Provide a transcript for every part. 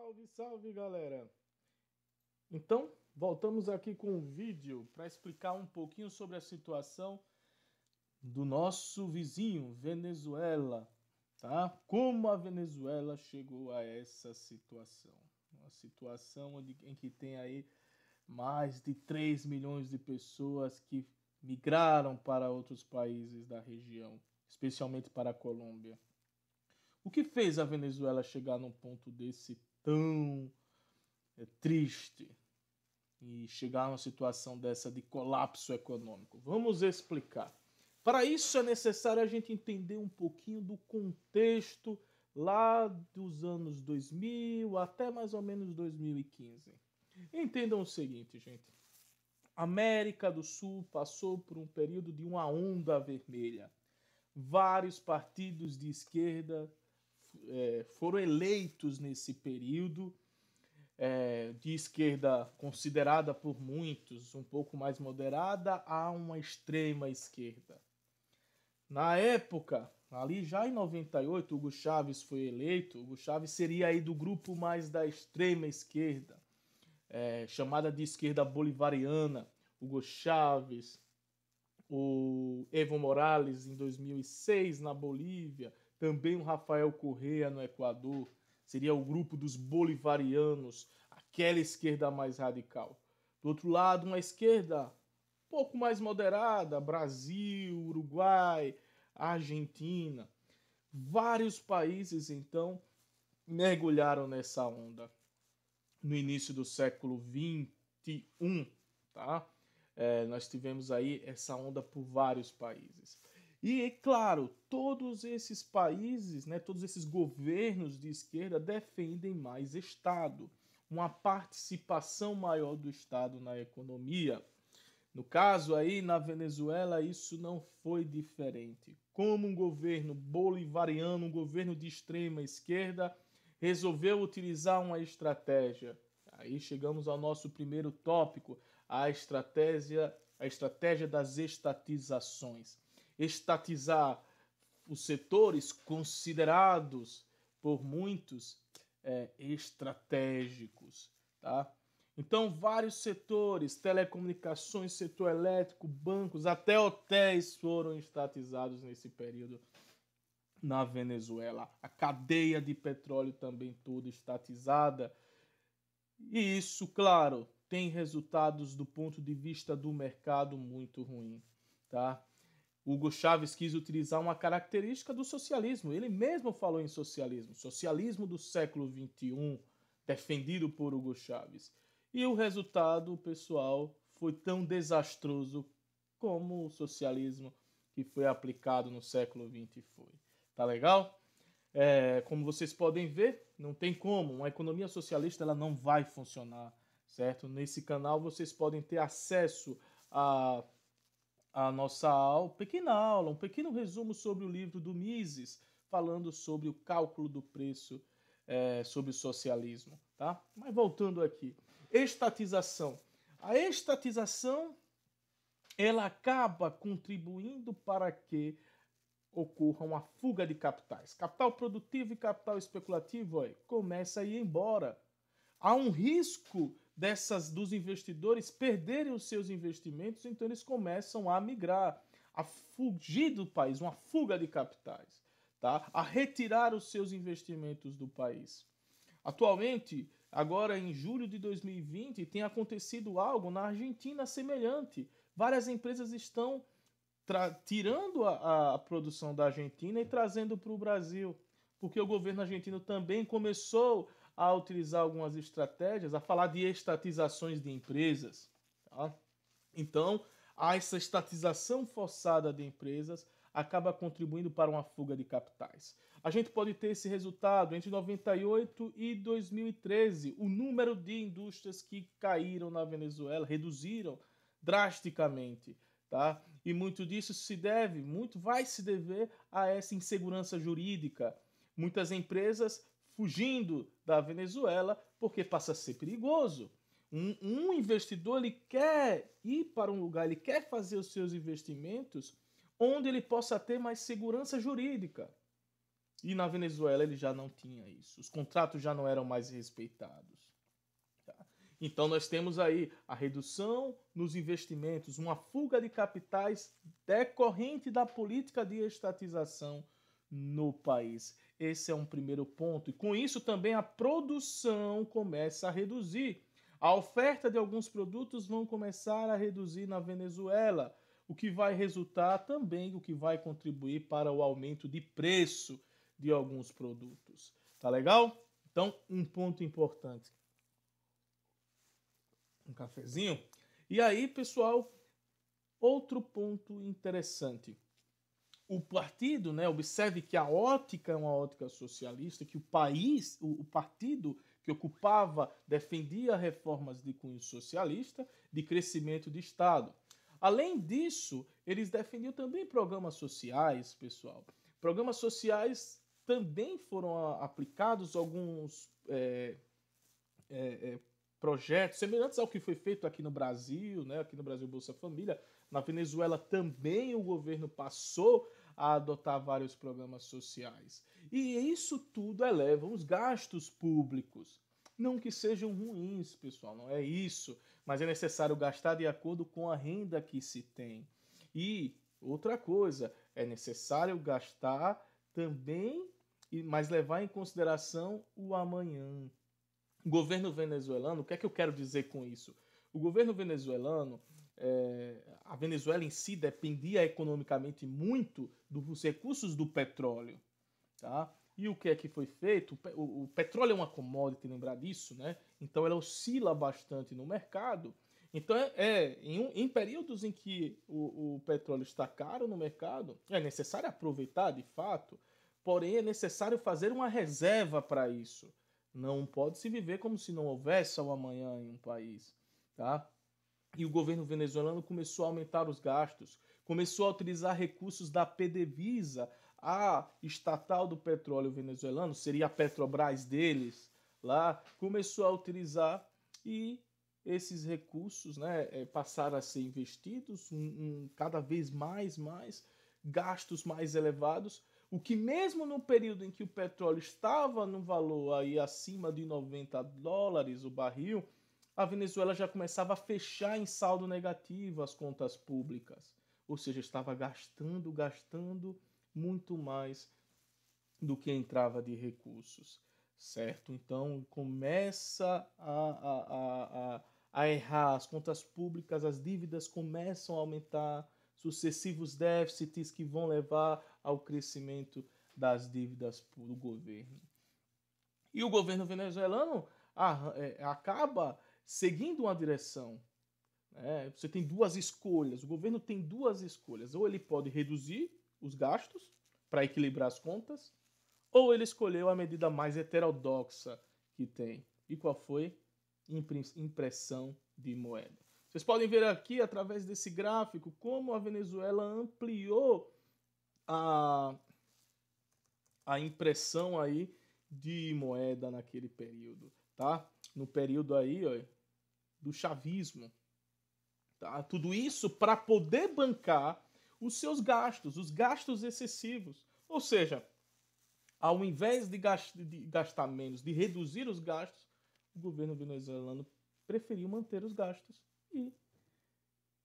Salve, salve, galera! Então, voltamos aqui com um vídeo para explicar um pouquinho sobre a situação do nosso vizinho, Venezuela, tá? Como a Venezuela chegou a essa situação. Uma situação em que tem aí mais de 3 milhões de pessoas que migraram para outros países da região, especialmente para a Colômbia. O que fez a Venezuela chegar num ponto desse tão triste e chegar a uma situação dessa de colapso econômico? Vamos explicar. Para isso é necessário a gente entender um pouquinho do contexto lá dos anos 2000 até mais ou menos 2015. Entendam o seguinte, gente. A América do Sul passou por um período de uma onda vermelha. Vários partidos de esquerda foram eleitos nesse período, de esquerda considerada por muitos um pouco mais moderada a uma extrema esquerda. Na época, ali já em 98, Hugo Chávez foi eleito. Hugo Chávez seria aí do grupo mais da extrema esquerda, chamada de esquerda bolivariana. Hugo Chávez, o Evo Morales em 2006 na Bolívia, também o Rafael Correa no Equador, seria o grupo dos bolivarianos, aquela esquerda mais radical. Do outro lado, uma esquerda um pouco mais moderada, Brasil, Uruguai, Argentina. Vários países, então, mergulharam nessa onda no início do século XXI, tá? Nós tivemos aí essa onda por vários países. E, claro, todos esses países, né, todos esses governos de esquerda defendem mais Estado, uma participação maior do Estado na economia. No caso aí, na Venezuela, isso não foi diferente. Como um governo bolivariano, um governo de extrema esquerda, resolveu utilizar uma estratégia. Aí chegamos ao nosso primeiro tópico, a estratégia das estatizações. Estatizar os setores considerados por muitos estratégicos, tá? Então, vários setores, telecomunicações, setor elétrico, bancos, até hotéis foram estatizados nesse período na Venezuela. A cadeia de petróleo também toda estatizada. E isso, claro, tem resultados do ponto de vista do mercado muito ruim, tá? Hugo Chávez quis utilizar uma característica do socialismo. Ele mesmo falou em socialismo. Socialismo do século XXI, defendido por Hugo Chávez. E o resultado, pessoal, foi tão desastroso como o socialismo que foi aplicado no século XX foi. Tá legal? Como vocês podem ver, não tem como. Uma economia socialista ela não vai funcionar, certo? Nesse canal vocês podem ter acesso a nossa aula, pequena aula, um pequeno resumo sobre o livro do Mises, falando sobre o cálculo do preço, sobre o socialismo, tá? Mas voltando aqui, estatização. A estatização ela acaba contribuindo para que ocorra uma fuga de capitais. Capital produtivo e capital especulativo começa a ir embora. Há um risco dos investidores perderem os seus investimentos, então eles começam a migrar, a fugir do país, uma fuga de capitais, tá? A retirar os seus investimentos do país. Atualmente, agora em julho de 2020, tem acontecido algo na Argentina semelhante. Várias empresas estão tirando a produção da Argentina e trazendo para o Brasil, porque o governo argentino também começou a utilizar algumas estratégias, a falar de estatizações de empresas. Tá? Então, essa estatização forçada de empresas acaba contribuindo para uma fuga de capitais. A gente pode ter esse resultado entre 98 e 2013. O número de indústrias que caíram na Venezuela reduziram drasticamente. Tá? E muito disso vai se dever a essa insegurança jurídica. Muitas empresas fugindo da Venezuela porque passa a ser perigoso. Um investidor ele quer ir para um lugar, ele quer fazer os seus investimentos onde ele possa ter mais segurança jurídica. E na Venezuela ele já não tinha isso. Os contratos já não eram mais respeitados. Tá? Então nós temos aí a redução nos investimentos, uma fuga de capitais decorrente da política de estatização no país. Esse é um primeiro ponto. E com isso também a produção começa a reduzir. A oferta de alguns produtos vão começar a reduzir na Venezuela, o que vai resultar também, o que vai contribuir para o aumento de preço de alguns produtos. Tá legal? Então, um ponto importante. Um cafezinho. E aí, pessoal, outro ponto interessante. O partido, né, observe que a ótica é uma ótica socialista, que o país, o partido que ocupava, defendia reformas de cunho socialista, de crescimento de Estado. Além disso, eles defendiam também programas sociais, pessoal. Programas sociais também foram aplicados alguns projetos semelhantes ao que foi feito aqui no Brasil, né? Aqui no Brasil Bolsa Família. Na Venezuela também o governo passou a adotar vários programas sociais. E isso tudo eleva os gastos públicos. Não que sejam ruins, pessoal, não é isso, mas é necessário gastar de acordo com a renda que se tem. E outra coisa, é necessário gastar também, mas levar em consideração o amanhã. O governo venezuelano, o que é que eu quero dizer com isso? O governo venezuelano, a Venezuela em si dependia economicamente muito dos recursos do petróleo, tá? E o que é que foi feito? O petróleo é uma commodity, lembrar disso, né? Então ela oscila bastante no mercado. Então em períodos em que o petróleo está caro no mercado, é necessário aproveitar de fato, porém é necessário fazer uma reserva para isso. Não pode se viver como se não houvesse o amanhã em um país, tá? E o governo venezuelano começou a aumentar os gastos, começou a utilizar recursos da PDVSA, a estatal do petróleo venezuelano, seria a Petrobras deles, lá, começou a utilizar e esses recursos, né, passaram a ser investidos cada vez mais, gastos mais elevados, o que mesmo no período em que o petróleo estava no valor aí acima de $90 o barril, a Venezuela já começava a fechar em saldo negativo as contas públicas. Ou seja, estava gastando muito mais do que entrava de recursos, certo? Então começa a errar as contas públicas, as dívidas começam a aumentar, sucessivos déficits que vão levar ao crescimento das dívidas do governo. E o governo venezuelano acaba seguindo uma direção. Você tem duas escolhas. O governo tem duas escolhas. Ou ele pode reduzir os gastos para equilibrar as contas, ou ele escolheu a medida mais heterodoxa que tem. E qual foi? Impressão de moeda. Vocês podem ver aqui, através desse gráfico, como a Venezuela ampliou a impressão aí de moeda naquele período, tá? No período aí, ó, do chavismo, tá? Tudo isso para poder bancar os seus gastos, os gastos excessivos. Ou seja, ao invés de gastar menos, de reduzir os gastos, o governo venezuelano preferiu manter os gastos e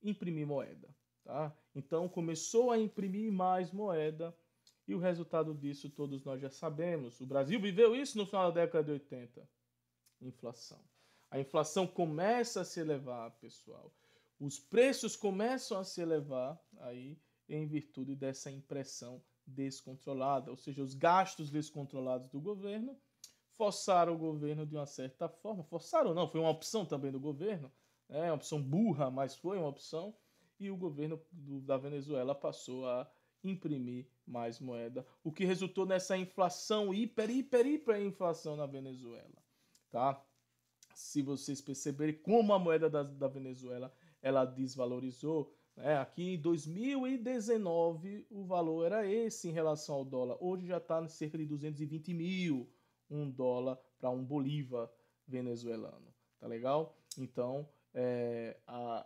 imprimir moeda, tá? Então começou a imprimir mais moeda e o resultado disso todos nós já sabemos. O Brasil viveu isso no final da década de 80. Inflação. A inflação começa a se elevar, pessoal. Os preços começam a se elevar aí em virtude dessa impressão descontrolada, ou seja, os gastos descontrolados do governo forçaram o governo de uma certa forma, forçaram não, foi uma opção também do governo, uma opção burra, mas foi uma opção, e o governo da Venezuela passou a imprimir mais moeda, o que resultou nessa inflação, hiperinflação na Venezuela, tá? Se vocês perceberem como a moeda da Venezuela ela desvalorizou, aqui em 2019 o valor era esse em relação ao dólar. Hoje já está em cerca de 220 mil um dólar para um bolívar venezuelano. Tá legal? Então,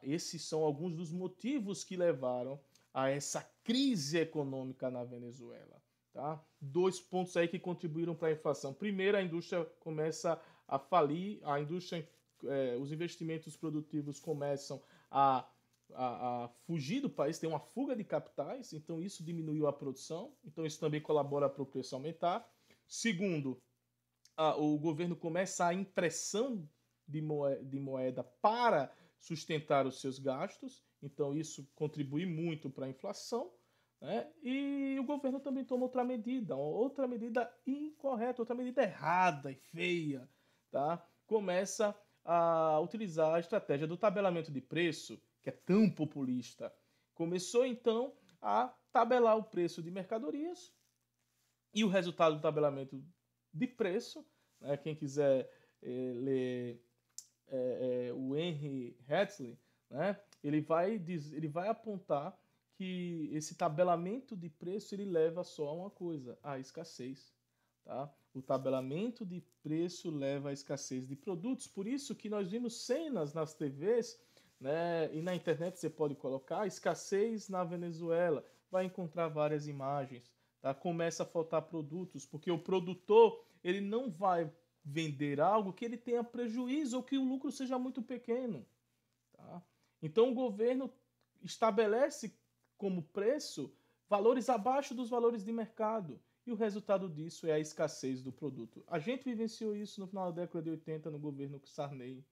esses são alguns dos motivos que levaram a essa crise econômica na Venezuela. tá? Dois pontos aí que contribuíram para a inflação. Primeiro, a indústria começa a falir, os investimentos produtivos começam a fugir do país, tem uma fuga de capitais, então isso diminuiu a produção, então isso também colabora para o preço aumentar. Segundo, o governo começa a impressão de moeda para sustentar os seus gastos, então isso contribui muito para a inflação, né? E o governo também toma outra medida incorreta, outra medida errada e feia, tá? Começa a utilizar a estratégia do tabelamento de preço, que é tão populista. Começou então a tabelar o preço de mercadorias e o resultado do tabelamento de preço, né? Quem quiser ler o Henry Hatley, né? Ele vai apontar que esse tabelamento de preço ele leva só a uma coisa, a escassez. Tá? O tabelamento de preço leva à escassez de produtos. Por isso que nós vimos cenas nas TVs, né, e na internet você pode colocar escassez na Venezuela. Vai encontrar várias imagens. Tá? Começa a faltar produtos, porque o produtor ele não vai vender algo que ele tenha prejuízo ou que o lucro seja muito pequeno. Tá? Então o governo estabelece como preço valores abaixo dos valores de mercado. E o resultado disso é a escassez do produto. A gente vivenciou isso no final da década de 80 no governo Sarney.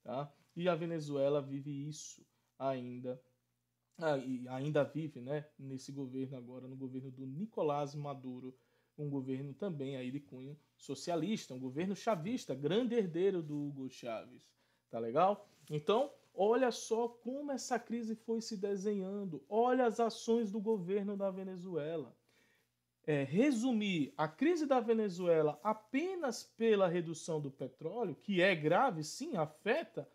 Tá? E a Venezuela vive isso ainda. E ainda vive, né, nesse governo agora, no governo do Nicolás Maduro, um governo também aí de cunho socialista, um governo chavista, grande herdeiro do Hugo Chávez. Tá legal? Então, olha só como essa crise foi se desenhando. Olha as ações do governo da Venezuela. Resumir a crise da Venezuela apenas pela redução do petróleo, que é grave, sim, afeta,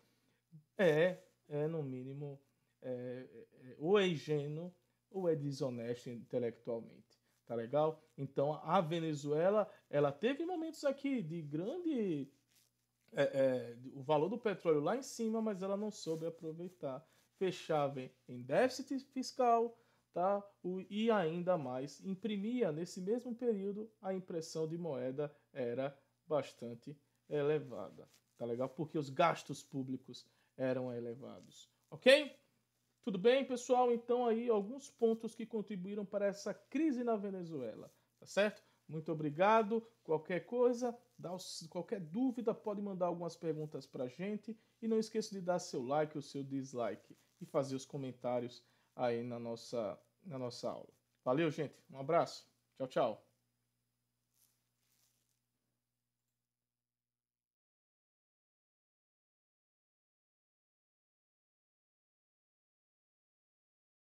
no mínimo, ou é ingênuo ou é desonesto intelectualmente. Tá legal? Então, a Venezuela, ela teve momentos aqui de grande o valor do petróleo lá em cima, mas ela não soube aproveitar. Fechava em déficit fiscal, tá? E ainda mais, imprimia nesse mesmo período a impressão de moeda era bastante elevada. Tá legal? Porque os gastos públicos eram elevados. Ok? Tudo bem, pessoal? Então aí alguns pontos que contribuíram para essa crise na Venezuela, tá certo? Muito obrigado. Qualquer coisa, qualquer dúvida, pode mandar algumas perguntas para a gente. E não esqueça de dar seu like ou seu dislike e fazer os comentários aí na nossa aula. Valeu, gente. Um abraço. Tchau, tchau.